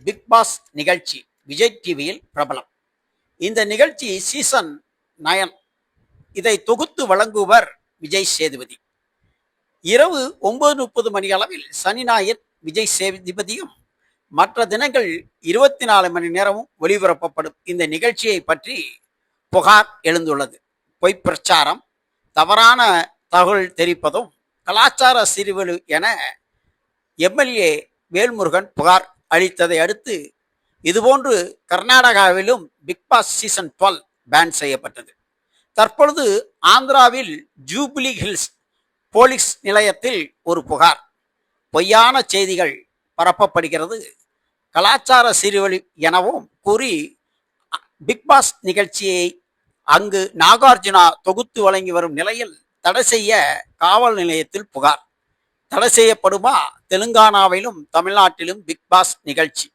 Big pass நிகழ்ச்சி விஜய் டிவியில் பிரபலம். இந்த நிகழ்ச்சி சீசன் 9. இதை தொகுத்து வழங்குவர் விஜய் சேதுபதி. இரவு 9:30 மணி அளவில் சனி ஞாயிறு விஜய் சேதுபதியும் மற்ற தினங்கள் 24 மணி நேரமும் ஒளிபரப்பப்படும் இந்த நிகழ்ச்சியை பற்றி புகார் எழுந்துள்ளது. பொய் பிரச்சாரம், தவறான தகவல் தெரிவிப்பதும், கலாச்சார சிறுவலு என எம்எல்ஏ வேல்முருகன் புகார் அளித்ததை அடுத்து இதுபோன்று கர்நாடகாவிலும் பிக் பாஸ் சீசன் 12 பேன் செய்யப்பட்டது. தற்பொழுது ஆந்திராவில் ஜூபிலி ஹில்ஸ் போலீஸ் நிலையத்தில் ஒரு புகார், பொய்யான செய்திகள் பரப்பப்படுகிறது, கலாச்சார சீர்வழி எனவும் கூறி பிக் பாஸ் நிகழ்ச்சியை அங்கு நாகார்ஜுனா தொகுத்து வழங்கி வரும் நிலையில் தடை செய்ய காவல் நிலையத்தில் புகார். தடை செய்யப்படுமா? தெலுங்கானாவிலும் தமிழ்நாட்டிலும் பிக் பாஸ் நிகழ்ச்சி